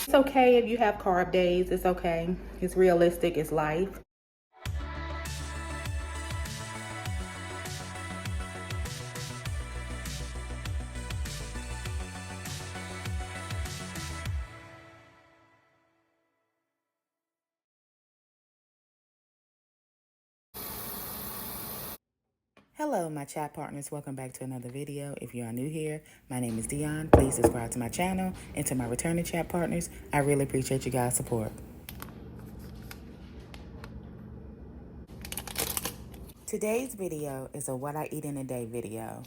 It's okay if you have carb days. It's okay. It's realistic. It's life. Hello, my chat partners. Welcome back to another video. If you are new here, my name is Dionne. Please subscribe to my channel, and to my returning chat partners, I really appreciate you guys' support. Today's video is a what I eat in a day video.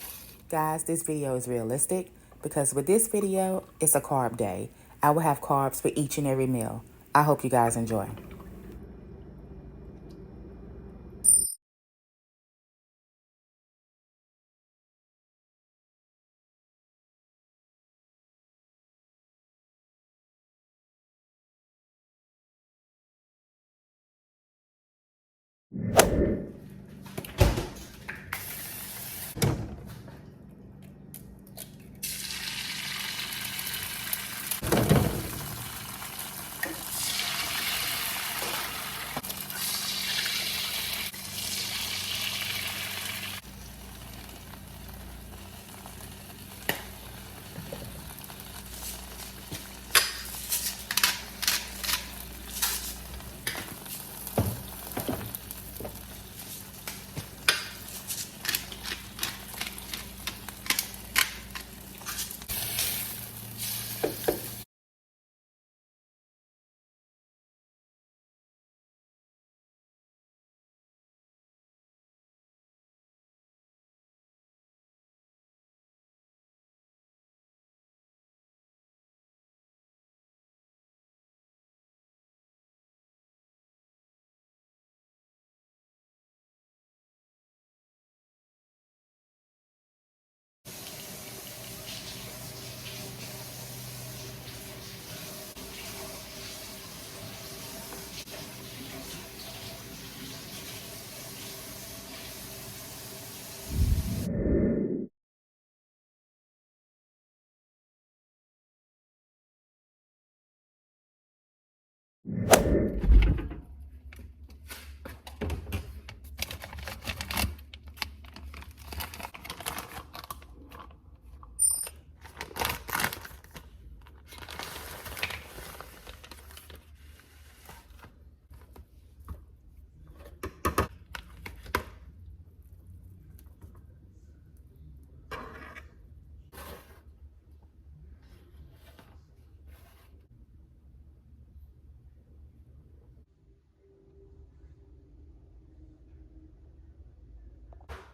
Guys, this video is realistic because with this video, it's a carb day. I will have carbs for each and every meal. I hope you guys enjoy.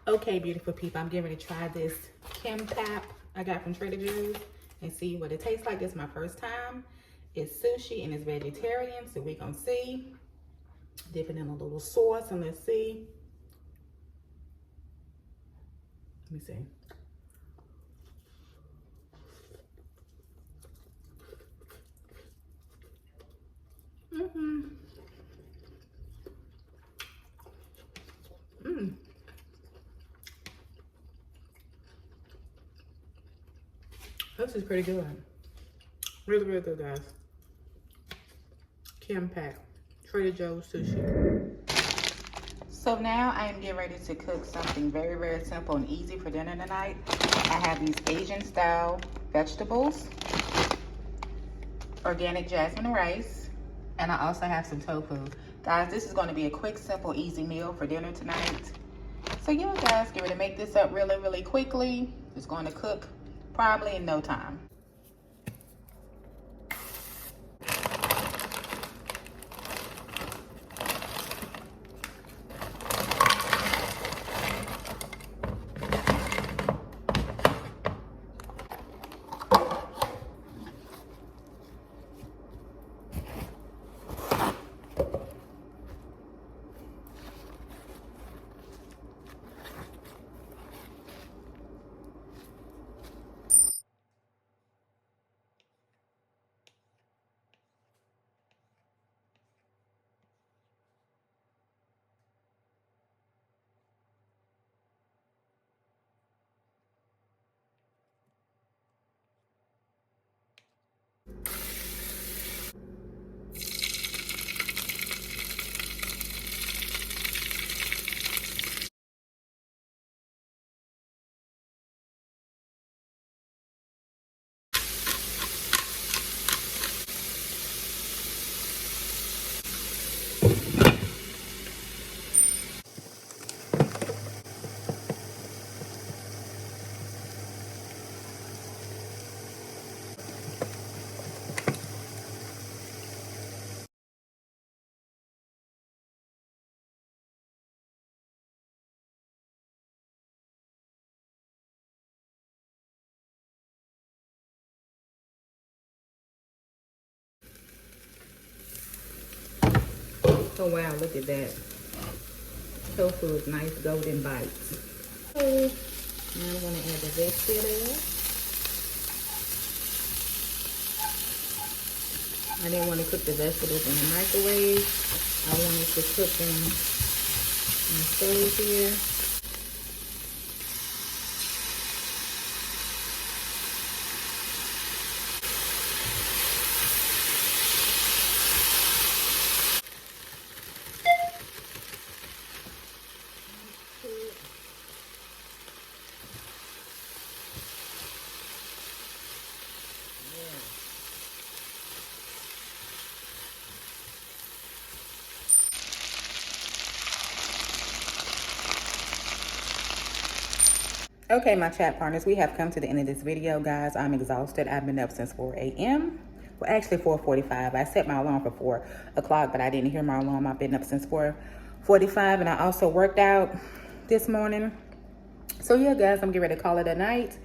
Okay, beautiful people, I'm getting ready to try this Kim Pap I got from Trader Joe's and see what it tastes like. This is my first time. It's sushi and it's vegetarian, so we're gonna see. Dip it in a little sauce and let's see. Let me see. This is pretty good. Really, really good, guys. Kim Pap, Trader Joe's sushi. So now I am getting ready to cook something very, very simple and easy for dinner tonight. I have these Asian style vegetables, organic jasmine rice, and I also have some tofu. Guys, this is going to be a quick, simple, easy meal for dinner tonight. So yeah, guys, get ready to make this up really, really quickly. It's going to cook probably in no time. Oh wow, look at that. Tofu is nice golden bites. So now I'm gonna add the vegetables. I didn't want to cook the vegetables in the microwave. I wanted to cook them on stove here. Okay, my chat partners, we have come to the end of this video, guys. I'm exhausted. I've been up since 4 a.m. Well, actually 4:45. I set my alarm for 4 o'clock, but I didn't hear my alarm. I've been up since 4:45, and I also worked out this morning. So yeah, guys, I'm getting ready to call it a night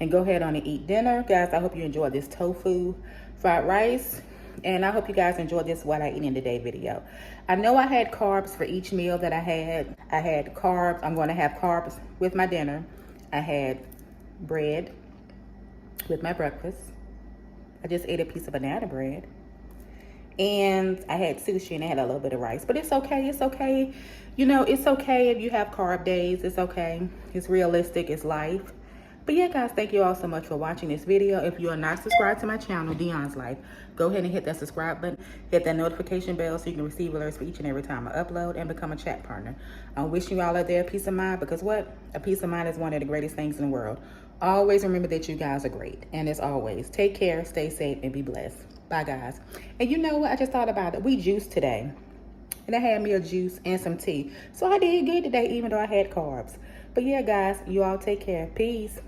and go ahead on and eat dinner. Guys, I hope you enjoyed this tofu fried rice, and I hope you guys enjoyed this what I eat in today video. I know I had carbs for each meal that I had. I had carbs. I'm going to have carbs with my dinner. I had bread with my breakfast. I just ate a piece of banana bread. And I had sushi and I had a little bit of rice. But it's okay. It's okay. You know, it's okay if you have carb days. It's okay. It's realistic. It's life. But yeah, guys, thank you all so much for watching this video. If you are not subscribed to my channel, Dionne's Life, go ahead and hit that subscribe button. Hit that notification bell so you can receive alerts for each and every time I upload, and become a chat partner. I'm wishing you all out there peace of mind, because what? A peace of mind is one of the greatest things in the world. Always remember that you guys are great. And as always, take care, stay safe, and be blessed. Bye, guys. And you know what? I just thought about it. We juiced today. And I had me a juice and some tea. So I did good today, even though I had carbs. But yeah, guys, you all take care. Peace.